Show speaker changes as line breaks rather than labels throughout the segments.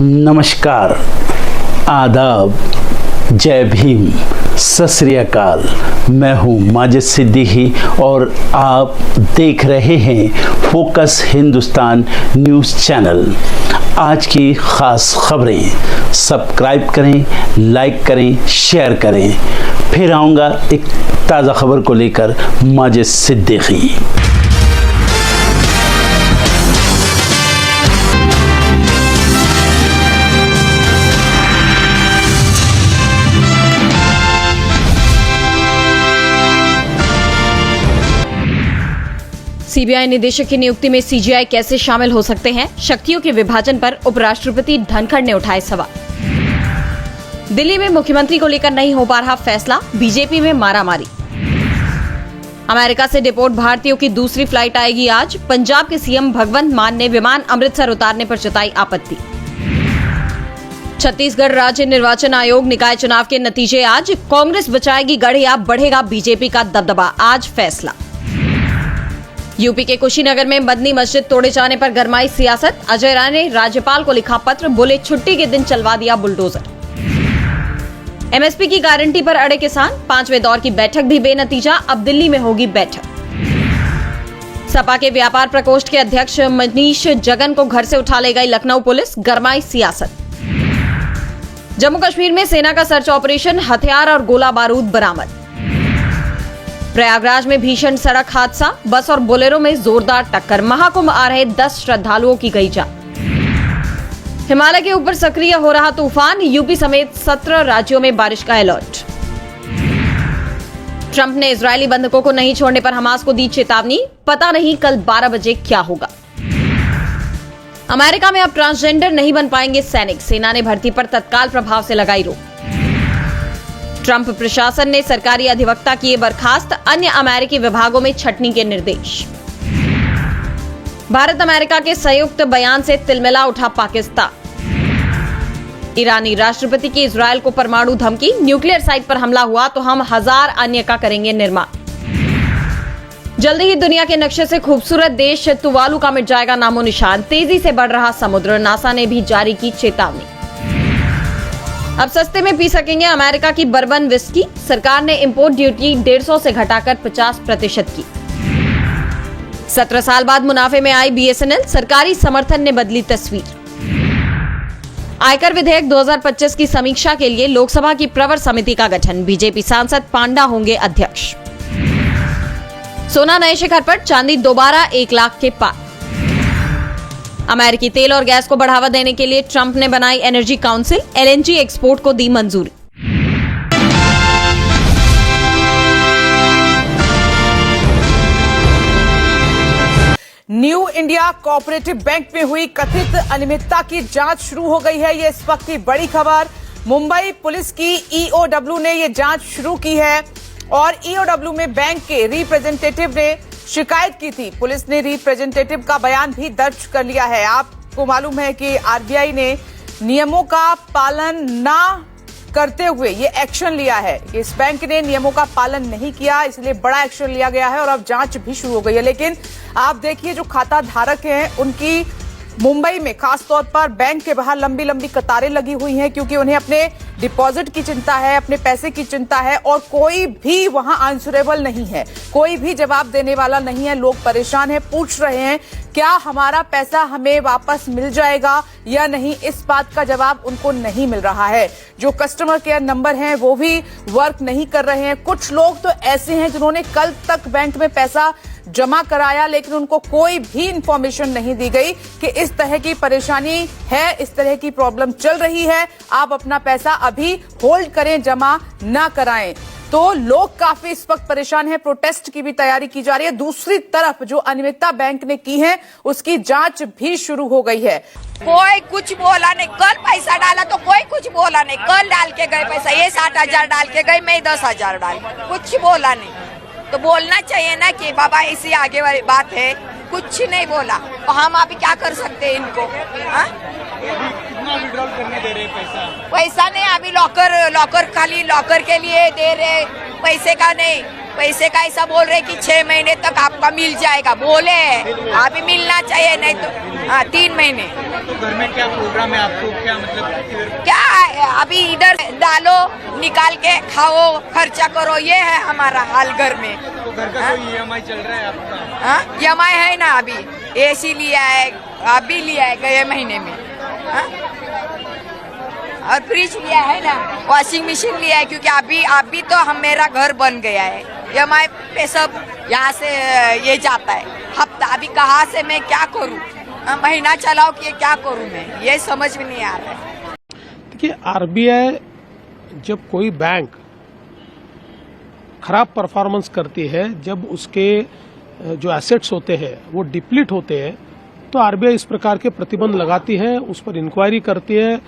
नमस्कार, आदाब, जय भीम, सत श्री अकाल। मैं हूँ माजिद सिद्दीकी और आप देख रहे हैं फोकस हिंदुस्तान न्यूज़ चैनल। आज की ख़ास खबरें सब्सक्राइब करें, लाइक करें, शेयर करें। फिर आऊँगा एक ताज़ा खबर को लेकर माजिद सिद्दीकी।
सीबीआई निदेशक की नियुक्ति में सीजीआई कैसे शामिल हो सकते हैं? शक्तियों के विभाजन पर उपराष्ट्रपति धनखड़ ने उठाए सवाल। दिल्ली में मुख्यमंत्री को लेकर नहीं हो पा रहा फैसला, बीजेपी में मारामारी। अमेरिका से डिपोर्ट भारतीयों की दूसरी फ्लाइट आएगी आज। पंजाब के सीएम भगवंत मान ने विमान अमृतसर उतारने पर जताई आपत्ति। छत्तीसगढ़ राज्य निर्वाचन आयोग निकाय चुनाव के नतीजे आज। कांग्रेस बचाएगी गढ़ या बढ़ेगा बीजेपी का दबदबा, आज फैसला। यूपी के कुशीनगर में मदनी मस्जिद तोड़े जाने पर गरमाई सियासत। अजय राय ने राज्यपाल को लिखा पत्र, बोले छुट्टी के दिन चलवा दिया बुलडोजर। एमएसपी की गारंटी पर अड़े किसान, 5वें दौर की बैठक भी बेनतीजा, अब दिल्ली में होगी बैठक। सपा के व्यापार प्रकोष्ठ के अध्यक्ष मनीष जगन को घर से उठा ले गई लखनऊ पुलिस, गरमाई सियासत। जम्मू कश्मीर में सेना का सर्च ऑपरेशन, हथियार और गोला बारूद बरामद। प्रयागराज में भीषण सड़क हादसा, बस और बोलेरो में जोरदार टक्कर, महाकुंभ आ रहे 10 श्रद्धालुओं की गई जान। हिमालय के ऊपर सक्रिय हो रहा तूफान, यूपी समेत 17 राज्यों में बारिश का अलर्ट। ट्रंप ने इजरायली बंधकों को नहीं छोड़ने पर हमास को दी चेतावनी, पता नहीं कल 12 बजे क्या होगा। अमेरिका में अब ट्रांसजेंडर नहीं बन पाएंगे सैनिक, सेना ने भर्ती पर तत्काल प्रभाव से लगाई रोक। ट्रंप प्रशासन ने सरकारी अधिवक्ता किए बर्खास्त, अन्य अमेरिकी विभागों में छंटनी के निर्देश। भारत अमेरिका के संयुक्त बयान से तिलमिला उठा पाकिस्तान। ईरानी राष्ट्रपति की इजरायल को परमाणु धमकी, न्यूक्लियर साइट पर हमला हुआ तो हम 1000 अन्य का करेंगे निर्माण। जल्दी ही दुनिया के नक्शे से खूबसूरत देश तुवालू का मिट जाएगा नामो निशान, तेजी से बढ़ रहा समुद्र, नासा ने भी जारी की चेतावनी। अब सस्ते में पी सकेंगे अमेरिका की बर्बन विस्की, सरकार ने इंपोर्ट ड्यूटी 150 से घटाकर 50% की। 17 साल बाद मुनाफे में आई बीएसएनएल, सरकारी समर्थन ने बदली तस्वीर। आयकर विधेयक 2025 की समीक्षा के लिए लोकसभा की प्रवर समिति का गठन, बीजेपी सांसद पांडा होंगे अध्यक्ष। सोना नए शिखर पर, चांदी दोबारा 1 लाख के पार। अमेरिकी तेल और गैस को बढ़ावा देने के लिए ट्रंप ने बनाई एनर्जी काउंसिल, एलएनजी एक्सपोर्ट को दी मंजूरी।
न्यू इंडिया कोऑपरेटिव बैंक में हुई कथित अनियमितता की जांच शुरू हो गई है, ये इस वक्त की बड़ी खबर। मुंबई पुलिस की ईओडब्ल्यू ने ये जांच शुरू की है और ईओडब्ल्यू में बैंक के रिप्रेजेंटेटिव ने शिकायत की थी। पुलिस ने रिप्रेजेंटेटिव का बयान भी दर्ज कर लिया है। आपको मालूम है कि आरबीआई ने नियमों का पालन ना करते हुए ये एक्शन लिया है। इस बैंक ने नियमों का पालन नहीं किया, इसलिए बड़ा एक्शन लिया गया है और अब जांच भी शुरू हो गई है। लेकिन आप देखिए, जो खाता धारक हैं उनकी मुंबई में खासतौर पर बैंक के बाहर लंबी लंबी कतारें लगी हुई हैं, क्योंकि उन्हें अपने डिपॉजिट की चिंता है, अपने पैसे की चिंता है और कोई भी वहां आंसरेबल नहीं है, कोई भी जवाब देने वाला नहीं है। लोग परेशान हैं, पूछ रहे हैं क्या हमारा पैसा हमें वापस मिल जाएगा या नहीं, इस बात का जवाब उनको नहीं मिल रहा है। जो कस्टमर केयर नंबर हैं वो भी वर्क नहीं कर रहे हैं। कुछ लोग तो ऐसे हैं जिन्होंने कल तक बैंक में पैसा जमा कराया, लेकिन उनको कोई भी इंफॉर्मेशन नहीं दी गई कि इस तरह की परेशानी है, इस तरह की प्रॉब्लम चल रही है, आप अपना पैसा अभी होल्ड करें, जमा ना कराएं। तो लोग काफी इस वक्त परेशान हैं, प्रोटेस्ट की भी तैयारी की जा रही है। दूसरी तरफ जो अनियमितता बैंक ने की है उसकी जांच भी शुरू हो गई है।
कोई कुछ बोला नहीं, कल पैसा डाला तो कोई कुछ बोला नहीं, कल डाल के गए पैसा, ये 60,000 डाल के गए, मैं 10,000 डाल, कुछ बोला नहीं। तो बोलना चाहिए ना कि बाबा ऐसी आगे वाली बात है, कुछ नहीं बोला तो हम अभी क्या कर सकते हैं इनको।
कितना विड्रॉल करने दे रहे पैसा?
पैसा नहीं, अभी लॉकर खाली लॉकर के लिए दे रहे, पैसे का नहीं। पैसे का ऐसा बोल रहे कि 6 महीने तक आपका मिल जाएगा, बोले अभी मिलना चाहिए, नहीं तो 3 महीने।
तो घर में क्या प्रोग्राम है आपको, क्या मतलब
क्या है, अभी इधर डालो निकाल के खाओ खर्चा करो, ये है हमारा हाल घर में।
तो घर का कोई EMI चल रहा है आपका?
हाँ EMI है ना, अभी AC लिया है, अभी लिया है गए महीने में। हाँ? और फ्रिज लिया है ना, वॉशिंग मशीन लिया है, क्योंकि अभी तो मेरा घर बन गया है। EMI पे सब यहाँ से ये जाता है हफ्ता। अभी कहाँ से मैं क्या करूँ, महीना चलाओ कि क्या करूँ मैं, ये समझ में नहीं आ रहा है।
देखिए, RBI जब कोई बैंक खराब परफॉर्मेंस करती है, जब उसके जो एसेट्स होते हैं वो डिप्लीट होते हैं, तो RBI इस प्रकार के प्रतिबंध लगाती है, उस पर इंक्वायरी करती है,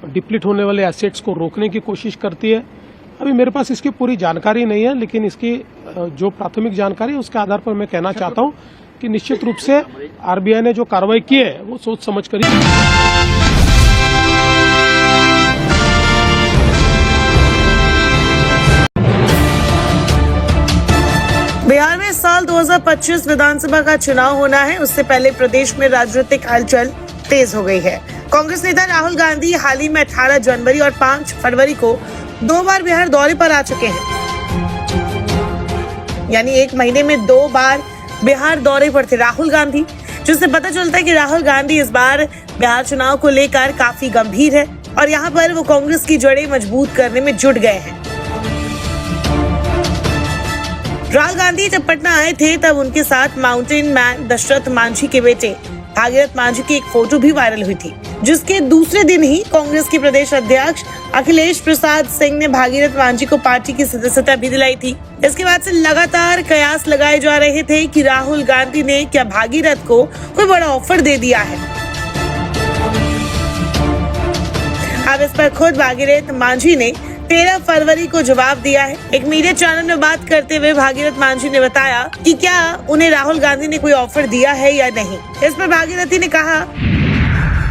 डिप्लीट होने वाले एसेट्स को रोकने की कोशिश करती है। अभी मेरे पास इसकी पूरी जानकारी नहीं है, लेकिन इसकी जो प्राथमिक जानकारी है उसके आधार पर मैं कहना चाहता हूं कि निश्चित रूप से RBI ने जो कार्रवाई की है वो सोच समझ कर ही।
बिहार में इस साल 2025 विधानसभा का चुनाव होना है। उससे पहले प्रदेश में राजनीतिक हलचल तेज हो गई है। कांग्रेस नेता राहुल गांधी हाल ही में 18 जनवरी और 5 फरवरी को 2 बार बिहार दौरे पर आ चुके हैं। यानी एक महीने में 2 बार बिहार दौरे पर थे राहुल गांधी, जिससे पता चलता है कि राहुल गांधी इस बार बिहार चुनाव को लेकर काफी गंभीर है और यहाँ पर वो कांग्रेस की जड़ें मजबूत करने में जुट गए हैं। राहुल गांधी जब पटना आए थे तब उनके साथ माउंटेन मैन दशरथ मांझी के बेटे भागीरथ मांझी की एक फोटो भी वायरल हुई थी, जिसके दूसरे दिन ही कांग्रेस के प्रदेश अध्यक्ष अखिलेश प्रसाद सिंह ने भागीरथ मांझी को पार्टी की सदस्यता भी दिलाई थी। इसके बाद से लगातार कयास लगाए जा रहे थे कि राहुल गांधी ने क्या भागीरथ को कोई बड़ा ऑफर दे दिया है। अब इस पर खुद भागीरथ मांझी ने 13 फरवरी को जवाब दिया है। एक मीडिया चैनल में बात करते हुए भागीरथ मांझी ने बताया कि क्या उन्हें राहुल गांधी ने कोई ऑफर दिया है या नहीं। इस पर भागीरथी ने कहा,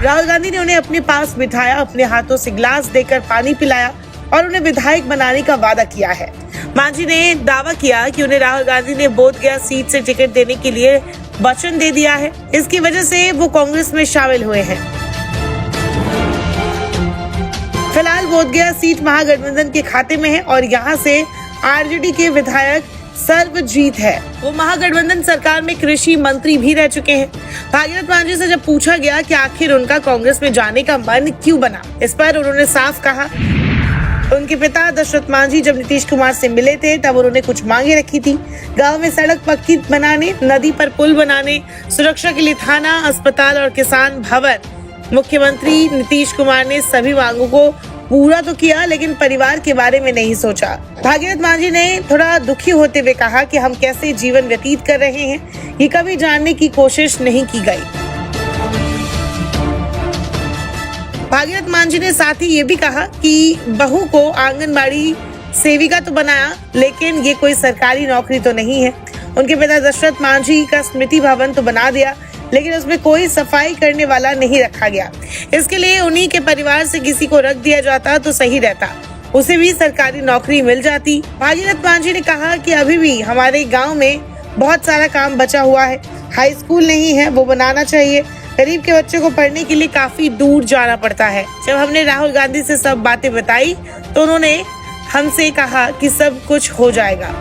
राहुल गांधी ने उन्हें अपने पास बिठाया, अपने हाथों से गिलास देकर पानी पिलाया और उन्हें विधायक बनाने का वादा किया है। मांझी ने दावा किया कि उन्हें राहुल गांधी ने बोधगया सीट से टिकट देने के लिए वचन दे दिया है। इसकी वजह से वो कांग्रेस में शामिल हुए हैं। फिलहाल बोधगया सीट महागठबंधन के खाते में है और यहाँ से आरजेडी के विधायक सर्वजीत है। वो महागठबंधन सरकार में कृषि मंत्री भी रह चुके हैं। भागीरथ मांझी से जब पूछा गया कि आखिर उनका कांग्रेस में जाने का मन क्यों बना, इस पर उन्होंने साफ कहा, उनके पिता दशरथ मांझी जब नीतीश कुमार से मिले थे तब उन्होंने कुछ मांगे रखी थी। गांव में सड़क पक्की बनाने, नदी पर पुल बनाने, सुरक्षा के लिए थाना, अस्पताल और किसान भवन। मुख्यमंत्री नीतीश कुमार ने सभी मांगों को पूरा तो किया, लेकिन परिवार के बारे में नहीं सोचा। भागीरथ मांझी ने थोड़ा दुखी होते हुए कहा कि हम कैसे जीवन व्यतीत कर रहे हैं, ये कभी जानने की कोशिश नहीं की गई। भागीरथ मांझी ने साथ ही ये भी कहा कि बहू को आंगनबाड़ी सेविका तो बनाया, लेकिन ये कोई सरकारी नौकरी तो नहीं है। उनके पिता दशरथ मांझी का स्मृति भवन तो बना दिया, लेकिन उसमें कोई सफाई करने वाला नहीं रखा गया। इसके लिए उन्हीं के परिवार से किसी को रख दिया जाता तो सही रहता, उसे भी सरकारी नौकरी मिल जाती। भागीरथ मांझी ने कहा कि अभी भी हमारे गांव में बहुत सारा काम बचा हुआ है। हाई स्कूल नहीं है, वो बनाना चाहिए। गरीब के बच्चों को पढ़ने के लिए काफी दूर जाना पड़ता है। जब हमने राहुल गांधी से सब बातें बताई तो उन्होंने हमसे कहा कि सब कुछ हो जाएगा।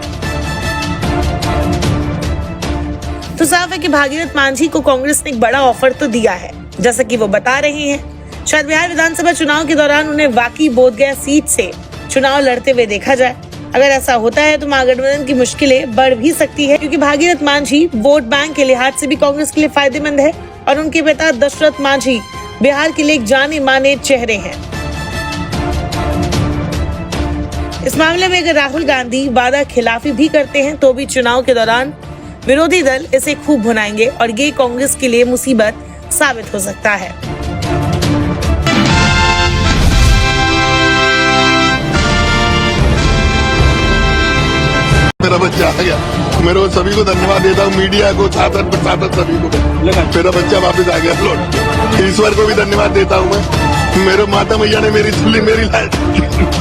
तो साफ है कि भागीरथ मांझी को कांग्रेस ने एक बड़ा ऑफर तो दिया है, जैसा कि वो बता रहे हैं। शायद बिहार विधानसभा चुनाव के दौरान उन्हें वाकई बोधगया सीट से चुनाव लड़ते हुए देखा जाए। अगर ऐसा होता है तो महागठबंधन की मुश्किलें बढ़ भी सकती है, क्योंकि भागीरथ मांझी वोट बैंक के लिहाज से भी कांग्रेस के लिए फायदेमंद है और उनके पिता दशरथ मांझी बिहार के लिए एक जाने माने चेहरे हैं। इस मामले में अगर राहुल गांधी वादा खिलाफी भी करते हैं तो भी चुनाव के दौरान विरोधी दल इसे खूब भुनाएंगे और ये कांग्रेस के लिए मुसीबत साबित हो सकता है।
मेरा बच्चा आ गया, मेरे को सभी को धन्यवाद देता हूँ, मीडिया को, छात्र प्रशासन सभी को। मेरा बच्चा वापस आ गया लौट। ईश्वर को भी धन्यवाद देता हूँ मैं, मेरे माता मैया ने मेरी सुन ली, मेरी लाइफ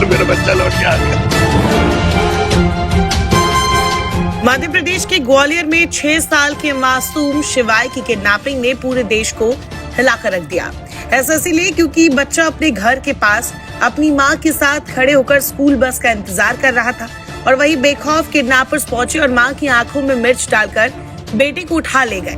मेरा बच्चा लौट के आ गया।
मध्य प्रदेश के ग्वालियर में 6 साल के मासूम शिवाय की किडनैपिंग ने पूरे देश को हिलाकर रख दिया। ऐसा इसलिए क्योंकि बच्चा अपने घर के पास अपनी मां के साथ खड़े होकर स्कूल बस का इंतजार कर रहा था और वही बेखौफ किडनैपर्स पहुंचे और मां की आंखों में मिर्च डालकर बेटे को उठा ले गए।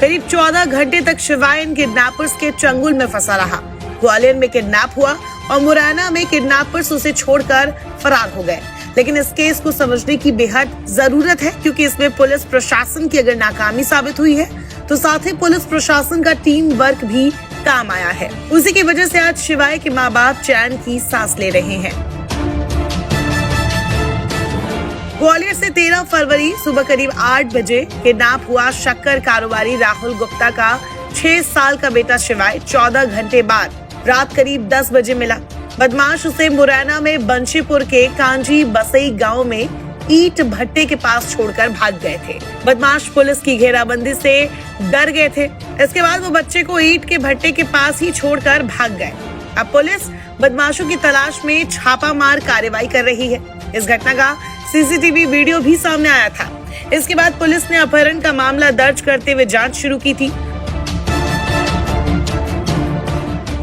करीब 14 घंटे तक शिवाय इन किडनैपर्स के चंगुल में फंसा रहा। ग्वालियर में किडनैप हुआ और मुरैना में किडनैपर्स उसे छोड़कर फरार हो गए। लेकिन इस केस को समझने की बेहद जरूरत है क्योंकि इसमें पुलिस प्रशासन की अगर नाकामी साबित हुई है तो साथ ही पुलिस प्रशासन का टीम वर्क भी काम आया है। उसी की वजह से आज शिवाय के माँ बाप चैन की सांस ले रहे हैं। ग्वालियर से 13 फरवरी सुबह करीब 8 बजे किडनैप हुआ शक्कर कारोबारी राहुल गुप्ता का 6 साल का बेटा शिवाय 14 घंटे बाद रात करीब 10 बजे मिला। बदमाश उसे मुरैना में बंशीपुर के कांजी बसई गांव में ईट भट्टे के पास छोड़कर भाग गए थे। बदमाश पुलिस की घेराबंदी से डर गए थे। इसके बाद वो बच्चे को ईट के भट्टे के पास ही छोड़कर भाग गए। अब पुलिस बदमाशों की तलाश में छापामार कार्रवाई कर रही है। इस घटना का सीसीटीवी वीडियो भी सामने आया था। इसके बाद पुलिस ने अपहरण का मामला दर्ज करते हुए जांच शुरू की थी।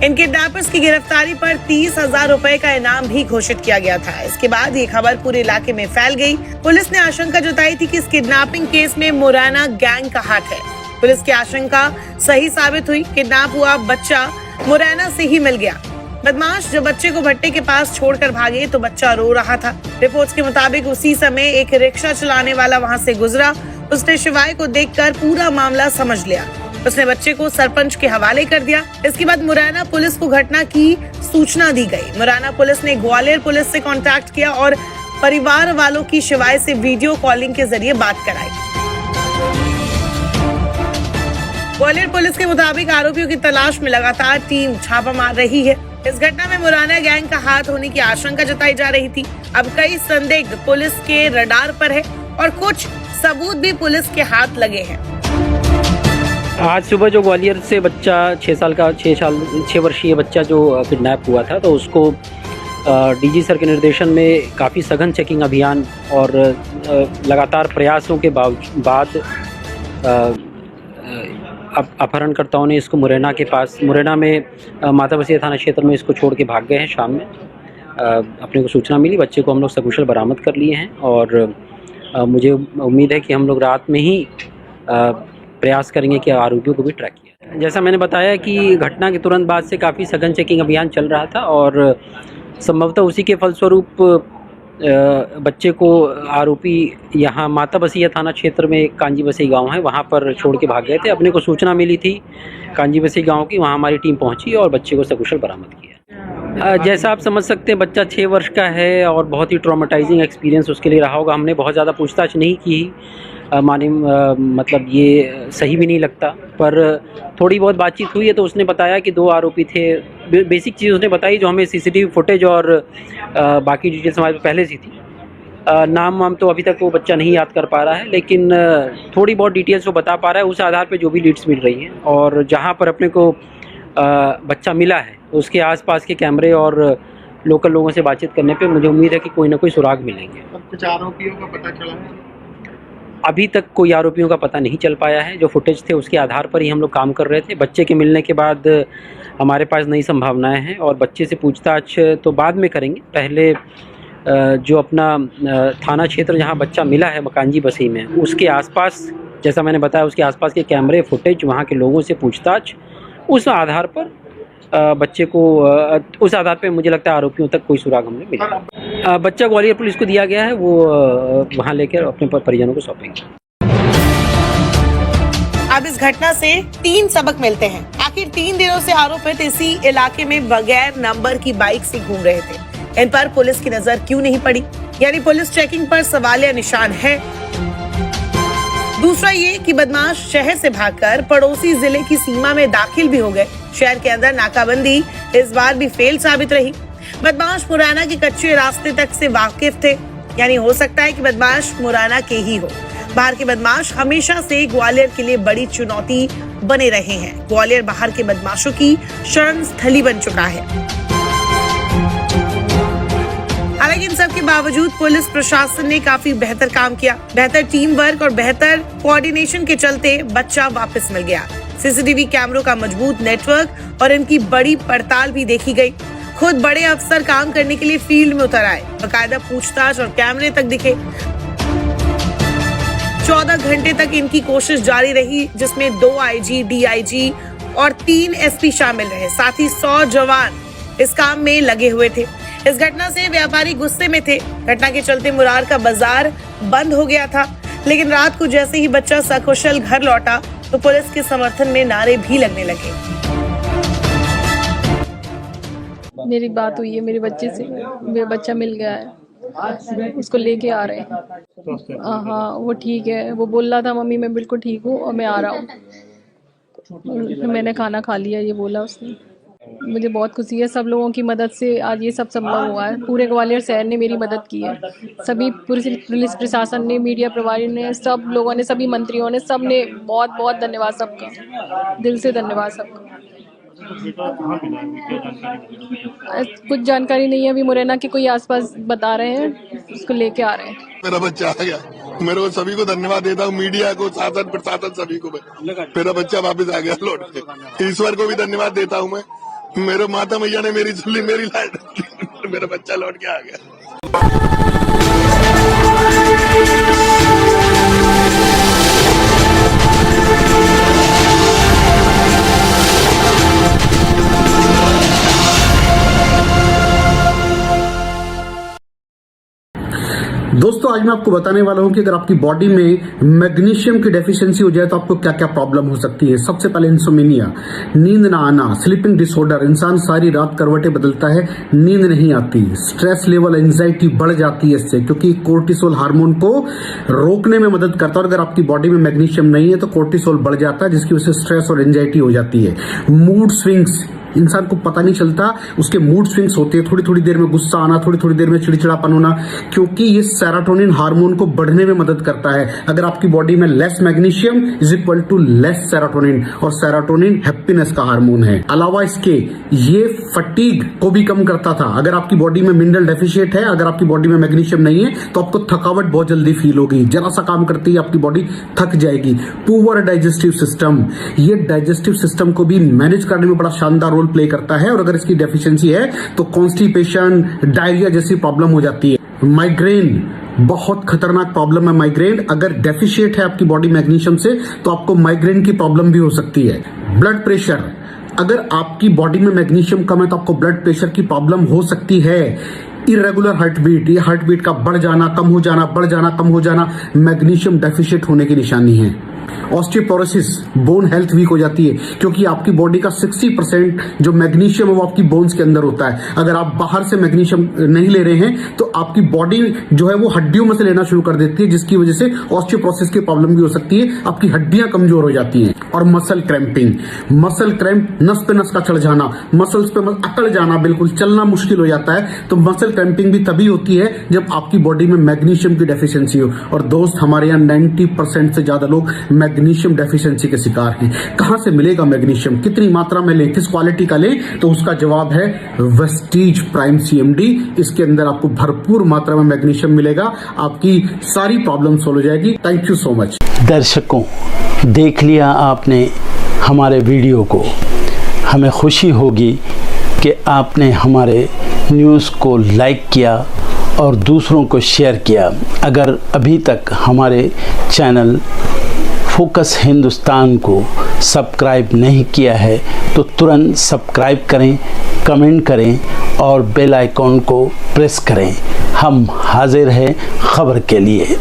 इन किडनैपर्स की गिरफ्तारी पर 30,000 रुपए का इनाम भी घोषित किया गया था। इसके बाद ये खबर पूरे इलाके में फैल गई। पुलिस ने आशंका जताई थी कि इस किडनैपिंग केस में मुरैना गैंग का हाथ है। पुलिस की आशंका सही साबित हुई। किडनैप हुआ बच्चा मुरैना से ही मिल गया। बदमाश जब बच्चे को भट्टे के पास छोड़कर भागे तो बच्चा रो रहा था। रिपोर्ट्स के मुताबिक उसी समय एक रिक्शा चलाने वाला वहां से गुजरा। उसने शिवाय को देखकर पूरा मामला समझ लिया। उसने बच्चे को सरपंच के हवाले कर दिया। इसके बाद मुरैना पुलिस को घटना की सूचना दी गई। मुरैना पुलिस ने ग्वालियर पुलिस से कांटेक्ट किया और परिवार वालों की शिवाय से वीडियो कॉलिंग के जरिए बात कराई। ग्वालियर पुलिस के मुताबिक आरोपियों की तलाश में लगातार टीम छापा मार रही है। इस घटना में मुरैना गैंग का हाथ होने की आशंका जताई जा रही थी। अब कई संदिग्ध पुलिस के रडार पर है और कुछ सबूत भी पुलिस के हाथ लगे हैं।
आज सुबह जो ग्वालियर से बच्चा 6 वर्षीय बच्चा जो किडनैप हुआ था तो उसको डीजी सर के निर्देशन में काफ़ी सघन चेकिंग अभियान और लगातार प्रयासों के बाद अपहरणकर्ताओं ने इसको मुरैना में माता बसिया थाना क्षेत्र में इसको छोड़ के भाग गए हैं। शाम में अपने को सूचना मिली, बच्चे को हम लोग सकुशल बरामद कर लिए हैं और मुझे उम्मीद है कि हम लोग रात में ही प्रयास करेंगे कि आरोपियों को भी ट्रैक किया। जैसा मैंने बताया कि घटना के तुरंत बाद से काफ़ी सघन चेकिंग अभियान चल रहा था और संभवतः उसी के फलस्वरूप बच्चे को आरोपी यहाँ माता बसिया थाना क्षेत्र में कांजी बसई गांव है, वहाँ पर छोड़ के भाग गए थे। अपने को सूचना मिली थी कांजी बसई गांव की, वहाँ हमारी टीम पहुँची और बच्चे को सकुशल बरामद किया। जैसा आप समझ सकते हैं बच्चा 6 वर्ष का है और बहुत ही ट्रॉमेटाइजिंग एक्सपीरियंस उसके लिए रहा होगा। हमने बहुत ज़्यादा पूछताछ नहीं की, मतलब ये सही भी नहीं लगता, पर थोड़ी बहुत बातचीत हुई है तो उसने बताया कि 2 आरोपी थे। बेसिक चीज़ उसने बताई जो हमें सीसीटीवी फुटेज और बाकी डिटेल्स हमारे पहले से थी। नाम वाम तो अभी तक वो बच्चा नहीं याद कर पा रहा है, लेकिन थोड़ी बहुत डिटेल्स वो बता पा रहा है। उस आधार पे जो भी लीड्स मिल रही हैं और जहाँ पर अपने को बच्चा मिला है उसके आसपास के कैमरे और लोकल लोगों से बातचीत करने पे मुझे उम्मीद है कि कोई ना कोई सुराग मिलेंगे।
कुछ आरोपियों का पता चला है?
अभी तक कोई आरोपियों का पता नहीं चल पाया है। जो फुटेज थे उसके आधार पर ही हम लोग काम कर रहे थे। बच्चे के मिलने के बाद हमारे पास नई संभावनाएं हैं और बच्चे से पूछताछ तो बाद में करेंगे। पहले जो अपना थाना क्षेत्र जहां बच्चा मिला है कांजी बसई में, उसके आसपास जैसा मैंने बताया उसके आसपास के कैमरे फुटेज, वहां के लोगों से पूछताछ, उस आधार पर बच्चे को उस आधार पे मुझे लगता है आरोपियों तक कोई सुराग हमने मिला। बच्चा ग्वालियर पुलिस को दिया गया है, वो वहां लेकर अपने परिजनों को सौंपेंगे।
अब इस घटना से 3 सबक मिलते हैं। आखिर 3 दिनों से आरोपित इसी इलाके में बगैर नंबर की बाइक से घूम रहे थे। इन पर पुलिस की नजर क्यों नहीं पड़ी? यानी पुलिस चेकिंग पर सवालिया निशान है। दूसरा ये कि बदमाश शहर से भागकर पड़ोसी जिले की सीमा में दाखिल भी हो गए। शहर के अंदर नाकाबंदी इस बार भी फेल साबित रही। बदमाश मुरैना के कच्चे रास्ते तक से वाकिफ थे, यानी हो सकता है कि बदमाश मुरैना के ही हो। बाहर के बदमाश हमेशा से ग्वालियर के लिए बड़ी चुनौती बने रहे हैं। ग्वालियर बाहर के बदमाशों की शरण स्थली बन चुका है। हालांकि इन सब के बावजूद पुलिस प्रशासन ने काफी बेहतर काम किया। बेहतर टीम वर्क और बेहतर कोऑर्डिनेशन के चलते बच्चा वापस मिल गया। सीसीटीवी कैमरों का मजबूत नेटवर्क और इनकी बड़ी पड़ताल भी देखी गई। खुद बड़े अफसर काम करने के लिए फील्ड में उतर आए, बाकायदा पूछताछ और कैमरे तक दिखे। 14 घंटे तक इनकी कोशिश जारी रही, जिसमें 2 आईजी, डीआईजी और 3 एसपी शामिल रहे। साथ ही 100 जवान इस काम में लगे हुए थे। इस घटना से व्यापारी गुस्से में थे। घटना के चलते मुरार का बाजार बंद हो गया था, लेकिन रात को जैसे ही बच्चा सकुशल घर लौटा तो पुलिस के समर्थन में नारे भी लगने लगे।
मेरी बात हुई है मेरे बच्चे से, मेरा बच्चा मिल गया है, उसको लेके आ रहे हैं। हाँ वो ठीक है, वो बोल रहा था मम्मी मैं बिल्कुल ठीक हूँ और मैं आ रहा हूँ, मैंने खाना खा लिया, ये बोला उसने। मुझे बहुत खुशी है, सब लोगों की मदद से आज ये सब संभव हुआ है। पूरे ग्वालियर शहर ने मेरी मदद की है, सभी पुलिस प्रशासन ने, मीडिया प्रभारी ने, सब लोगों ने, सभी मंत्रियों ने, सब ने बहुत बहुत धन्यवाद सबका, दिल से धन्यवाद सबका। कुछ जानकारी नहीं है, अभी मुरैना के कोई आसपास बता रहे हैं, उसको लेके आ रहे हैं।
मेरा बच्चा आ गया, मेरे को सभी को धन्यवाद देता हूँ, मीडिया को, शासन प्रशासन सभी को। मेरा बच्चा वापस आ गया लौट के। ईश्वर को भी धन्यवाद देता हूँ मैं, मेरे माता मैया ने मेरी सुन ली, मेरी लाइट मेरा बच्चा लौट के आ गया।
दोस्तों आज मैं आपको बताने वाला हूं कि अगर आपकी बॉडी में मैग्नीशियम की डेफिशिएंसी हो जाए तो आपको क्या क्या प्रॉब्लम हो सकती है। सबसे पहले इंसोमेनिया, नींद ना आना, स्लीपिंग डिसऑर्डर, इंसान सारी रात करवटें बदलता है, नींद नहीं आती, स्ट्रेस लेवल, एंजाइटी बढ़ जाती है इससे, क्योंकि कोर्टिसोल हार्मोन को रोकने में मदद करता है। और अगर आपकी बॉडी में मैग्नीशियम नहीं है तो कोर्टिसोल बढ़ जाता है, जिसकी वजह से स्ट्रेस और एंजाइटी हो जाती है। मूड स्विंग्स, इंसान को पता नहीं चलता उसके मूड स्विंग्स होते हैं, थोड़ी थोड़ी देर में गुस्सा आना, थोड़ी थोड़ी देर में चिड़चिड़ापन होना, क्योंकि ये सेरोटोनिन हार्मोन को बढ़ने में मदद करता है। अगर आपकी बॉडी में less magnesium is equal to less serotonin, और सेरोटोनिन हैप्पीनेस का हार्मोन है। अलावा इसके ये फटीग को भी कम करता था। अगर आपकी बॉडी में मिनरल डेफिशिएट है, अगर आपकी बॉडी में मैग्नीशियम नहीं है तो आपको थकावट बहुत जल्दी फील होगी, जरा सा काम करती है आपकी बॉडी थक जाएगी। पुअर डाइजेस्टिव सिस्टम, ये डाइजेस्टिव सिस्टम को भी मैनेज करने में बड़ा शानदार प्ले करता है, और अगर इसकी डेफिशिएंसी है तो कॉन्स्टिपेशन, डायरिया जैसी प्रॉब्लम हो जाती है। माइग्रेन, बहुत खतरनाक प्रॉब्लम है माइग्रेन। अगर डेफिशिएट है आपकी बॉडी मैग्नीशियम से तो आपको माइग्रेन की प्रॉब्लम भी हो सकती है। ब्लड प्रेशर, अगर आपकी बॉडी में मैग्नीशियम कम है तो आपको ब्लड प्रेशर की प्रॉब्लम हो सकती है। इरेगुलर हार्टबीट, ये हार्टबीट का बढ़ जाना, कम हो जाना, बढ़ जाना, कम हो जाना, मैग्नीशियम डेफिशिएट होने की निशानी है। ऑस्टियोपोरोसिस, बोन हेल्थ वीक हो जाती है, क्योंकि आपकी बॉडी का 60% जो मैग्नीशियम है वो आपकी बोन्स के अंदर होता है। अगर आप बाहर से मैग्नीशियम नहीं ले रहे हैं तो आपकी बॉडी जो है वो हड्डियों में से लेना शुरू कर देती है, जिसकी वजह से ऑस्टियोपोरोसिस की प्रॉब्लम भी हो सकती है, आपकी हड्डियां कमजोर हो जाती हैं। और मसल क्रैम्पिंग, मसल क्रैम्प, नस पे नस का चढ़ जाना, मसल्स पे अकड़ जाना, बिल्कुल चलना मुश्किल हो जाता है। तो मसल क्रैम्पिंग भी तभी होती है जब आपकी बॉडी में मैग्नीशियम की डेफिशिएंसी हो। और दोस्त, हमारे यहाँ 90% से ज्यादा लोग मैग्नीशियम डेफिशिएंसी के शिकार हैं। कहां से मिलेगा मैग्नीशियम, कितनी मात्रा में लें, किस क्वालिटी का लें? तो उसका जवाब है वेस्टीज प्राइम CMD। इसके अंदर आपको भरपूर मात्रा में मैग्नीशियम मिलेगा, आपकी सारी प्रॉब्लम सॉल्व हो जाएगी। Thank you so much.
दर्शकों, देख लिया आपने हमारे वीडियो को। हमें खुशी होगी कि आपने हमारे न्यूज़ को लाइक किया और दूसरों को शेयर किया। अगर अभी तक हमारे चैनल फोकस हिंदुस्तान को सब्सक्राइब नहीं किया है तो तुरंत सब्सक्राइब करें, कमेंट करें और बेल आइकॉन को प्रेस करें। हम हाजिर हैं खबर के लिए।